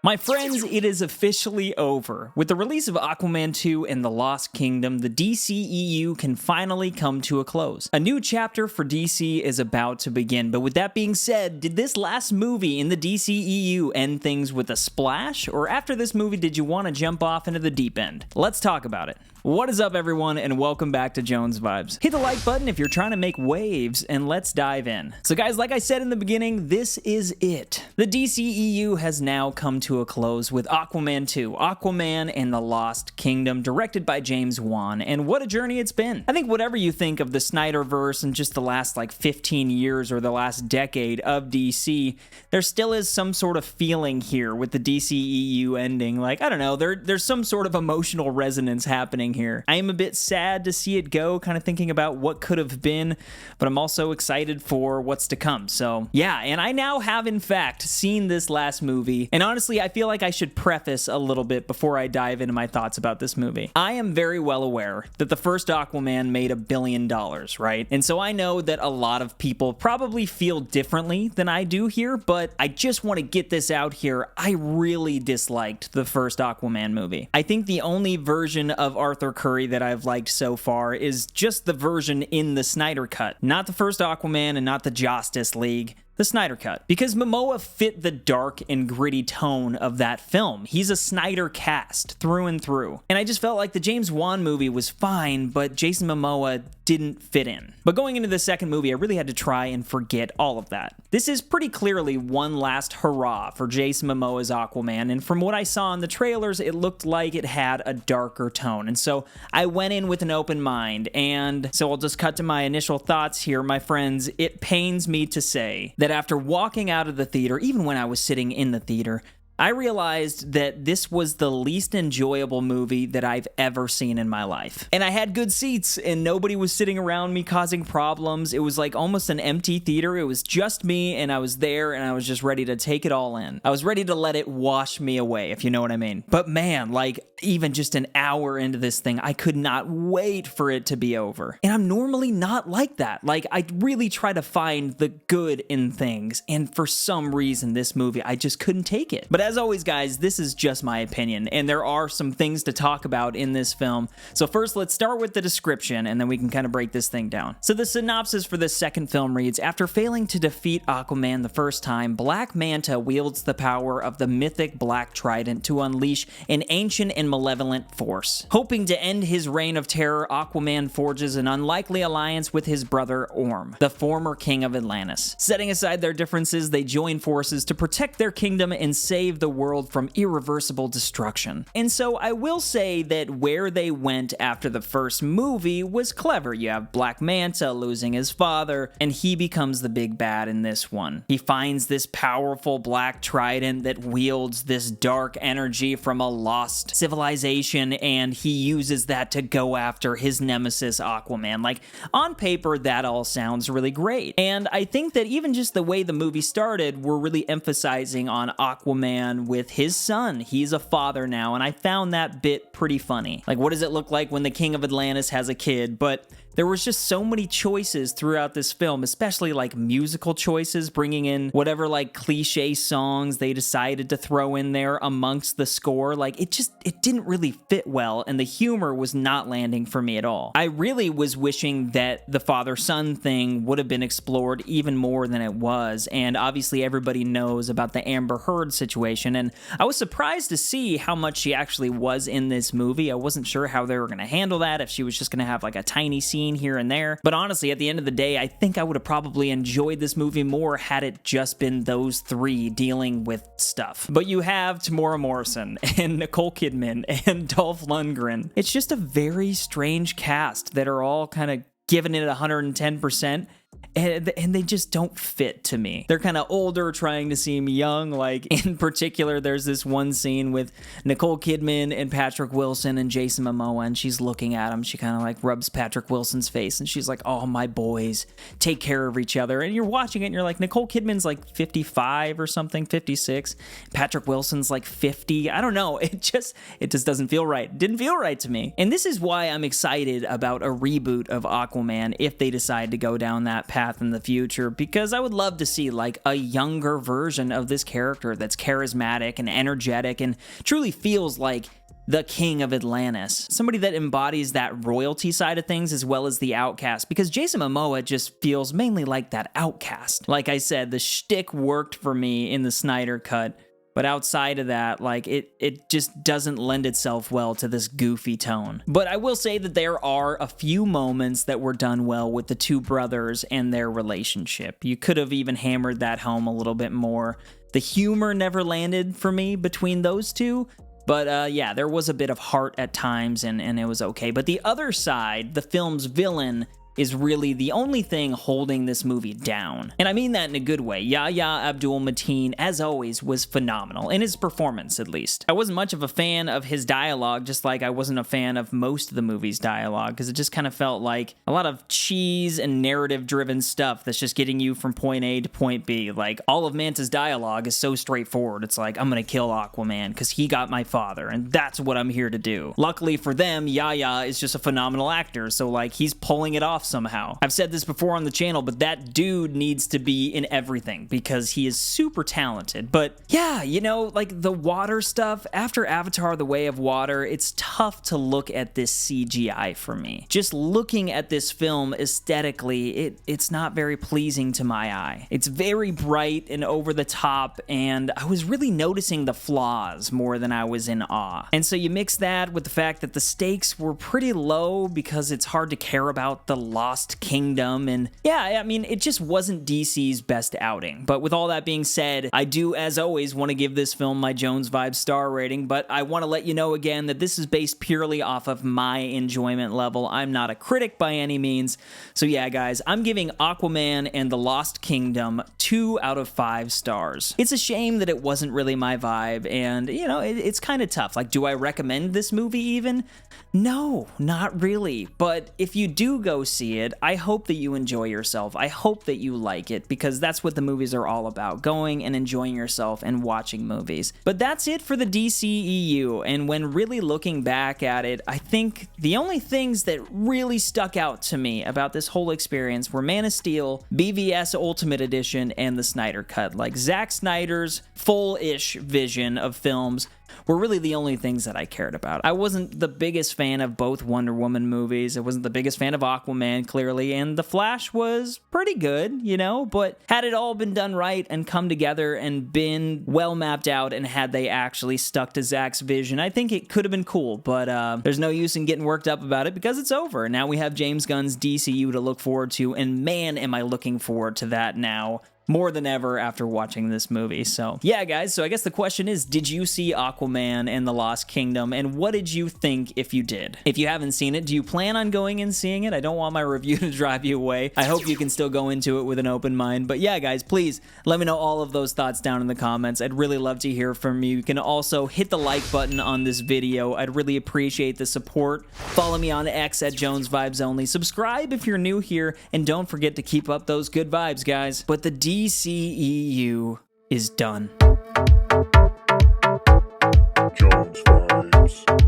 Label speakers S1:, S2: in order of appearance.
S1: My friends, it is officially over. With the release of Aquaman 2 and the Lost Kingdom, the DCEU can finally come to a close. A new chapter for DC is about to begin, but with that being said, did this last movie in the DCEU end things with a splash? Or after this movie, did you want to jump off into the deep end? Let's talk about it. What is up, everyone, and welcome back to Jones Vibes. Hit the like button if you're trying to make waves, and let's dive in. So guys, like I said in the beginning, this is it. The DCEU has now come to a close with Aquaman 2, Aquaman and the Lost Kingdom, directed by James Wan, and what a journey it's been. I think whatever you think of the Snyderverse and just the last 15 years or the last decade of DC, there still is some sort of feeling here with the DCEU ending. I don't know, there's some sort of emotional resonance happening here. I am a bit sad to see it go, kind of thinking about what could have been, but I'm also excited for what's to come. So yeah, and I now have in fact seen this last movie, and honestly I feel like I should preface a little bit before I dive into my thoughts about this movie. I am very well aware that the first Aquaman made $1 billion, right? And so I know that a lot of people probably feel differently than I do here, but I just want to get this out here. I really disliked the first Aquaman movie. I think the only version of Arthur Curry that I've liked so far is just the version in the Snyder Cut. Not the first Aquaman and not the Justice League. The Snyder Cut. Because Mamoa fit the dark and gritty tone of that film. He's a Snyder cast through and through. And I just felt like the James Wan movie was fine, but Jason Momoa didn't fit in. But going into the second movie, I really had to try and forget all of that. This is pretty clearly one last hurrah for Jason Momoa's Aquaman, and from what I saw in the trailers, it looked like it had a darker tone. And so I went in with an open mind, and so I'll just cut to my initial thoughts here, my friends. It pains me to say that after walking out of the theater, even when I was sitting in the theater, I realized that this was the least enjoyable movie that I've ever seen in my life. And I had good seats, and nobody was sitting around me causing problems. It was like almost an empty theater. It was just me, and I was there, and I was just ready to take it all in. I was ready to let it wash me away, if you know what I mean. But man, even just an hour into this thing, I could not wait for it to be over. And I'm normally not like that. I really try to find the good in things, and for some reason, this movie, I just couldn't take it. But as always, guys, this is just my opinion, and there are some things to talk about in this film. So first, let's start with the description, and then we can kind of break this thing down. So the synopsis for this second film reads, after failing to defeat Aquaman the first time, Black Manta wields the power of the mythic Black Trident to unleash an ancient and malevolent force. Hoping to end his reign of terror, Aquaman forges an unlikely alliance with his brother Orm, the former king of Atlantis. Setting aside their differences, they join forces to protect their kingdom and save the world from irreversible destruction. And so I will say that where they went after the first movie was clever. You have Black Manta losing his father, and he becomes the big bad in this one. He finds this powerful Black Trident that wields this dark energy from a lost civilization, and he uses that to go after his nemesis Aquaman. On paper, that all sounds really great. And I think that even just the way the movie started, we're really emphasizing on Aquaman with his son. He's a father now, and I found that bit pretty funny. What does it look like when the king of Atlantis has a kid? But there was just so many choices throughout this film, especially musical choices, bringing in whatever cliche songs they decided to throw in there amongst the score. It didn't really fit well, and the humor was not landing for me at all. I really was wishing that the father-son thing would have been explored even more than it was, and obviously everybody knows about the Amber Heard situation, and I was surprised to see how much she actually was in this movie. I wasn't sure how they were going to handle that, if she was just going to have a tiny scene here and there. But honestly, at the end of the day, I think I would have probably enjoyed this movie more had it just been those three dealing with stuff. But you have Tamora Morrison and Nicole Kidman and Dolph Lundgren. It's just a very strange cast that are all kind of giving it 110%. And they just don't fit to me. They're kind of older, trying to seem young. In particular, there's this one scene with Nicole Kidman and Patrick Wilson and Jason Momoa, and she's looking at him. She kind of rubs Patrick Wilson's face, and she's like, oh, my boys, take care of each other. And you're watching it, and you're like, Nicole Kidman's 55 or something, 56. Patrick Wilson's 50. I don't know. It just doesn't feel right. It didn't feel right to me. And this is why I'm excited about a reboot of Aquaman if they decide to go down that path. path in the future, because I would love to see like a younger version of this character that's charismatic and energetic and truly feels like the king of Atlantis. Somebody that embodies that royalty side of things as well as the outcast, because Jason Momoa just feels mainly like that outcast. Like I said, the shtick worked for me in the Snyder cut, but outside of that, like it just doesn't lend itself well to this goofy tone. But I will say that there are a few moments that were done well with the two brothers and their relationship. You could have even hammered that home a little bit more. The humor never landed for me between those two. But yeah, there was a bit of heart at times, and it was okay. But the other side, the film's villain, is really the only thing holding this movie down. And I mean that in a good way. Yahya Abdul-Mateen, as always, was phenomenal, in his performance at least. I wasn't much of a fan of his dialogue, just like I wasn't a fan of most of the movie's dialogue, because it just kind of felt like a lot of cheese and narrative-driven stuff that's just getting you from point A to point B. Like, all of Manta's dialogue is so straightforward. It's like, I'm gonna kill Aquaman, because he got my father, and that's what I'm here to do. Luckily for them, Yahya is just a phenomenal actor, so like, he's pulling it off somehow. I've said this before on the channel, but that dude needs to be in everything because he is super talented. But yeah, you know, like the water stuff, after Avatar: The Way of Water, it's tough to look at this CGI for me. Just looking at this film aesthetically, it's not very pleasing to my eye. It's very bright and over the top, and I was really noticing the flaws more than I was in awe. And so you mix that with the fact that the stakes were pretty low because it's hard to care about the Lost Kingdom, and yeah, I mean, it just wasn't DC's best outing. But with all that being said, I do, as always, want to give this film my Jones Vibe star rating, but I want to let you know again that this is based purely off of my enjoyment level. I'm not a critic by any means. So yeah, guys, I'm giving Aquaman and the Lost Kingdom 2 out of 5 stars. It's a shame that it wasn't really my vibe, and, you know, it's kind of tough. Like, do I recommend this movie even? No, not really. But if you do go see it, I hope that you enjoy yourself. I hope that you like it, because that's what the movies are all about, going and enjoying yourself and watching movies. But that's it for the DCEU, and when really looking back at it, I think the only things that really stuck out to me about this whole experience were Man of Steel, BVS Ultimate Edition, and the Snyder Cut. Like, Zack Snyder's full-ish vision of films were really the only things that I cared about. I wasn't the biggest fan of both Wonder Woman movies. I wasn't the biggest fan of Aquaman, clearly, and The Flash was pretty good, you know, but had it all been done right and come together and been well mapped out, and had they actually stuck to Zack's vision, I think it could have been cool, but there's no use in getting worked up about it because it's over. Now we have James Gunn's DCU to look forward to, and man, am I looking forward to that now more than ever after watching this movie. So yeah, guys, so I guess the question is, did you see Aquaman and the Lost Kingdom, and what did you think if you did? If you haven't seen it, do you plan on going and seeing it? I don't want my review to drive you away. I hope you can still go into it with an open mind. But yeah, guys, please let me know all of those thoughts down in the comments. I'd really love to hear from you. You can also hit the like button on this video. I'd really appreciate the support. Follow me on X at Jones Vibes Only. Subscribe if you're new here, and don't forget to keep up those good vibes, guys. But the DCEU is done.
S2: Jones Vibes.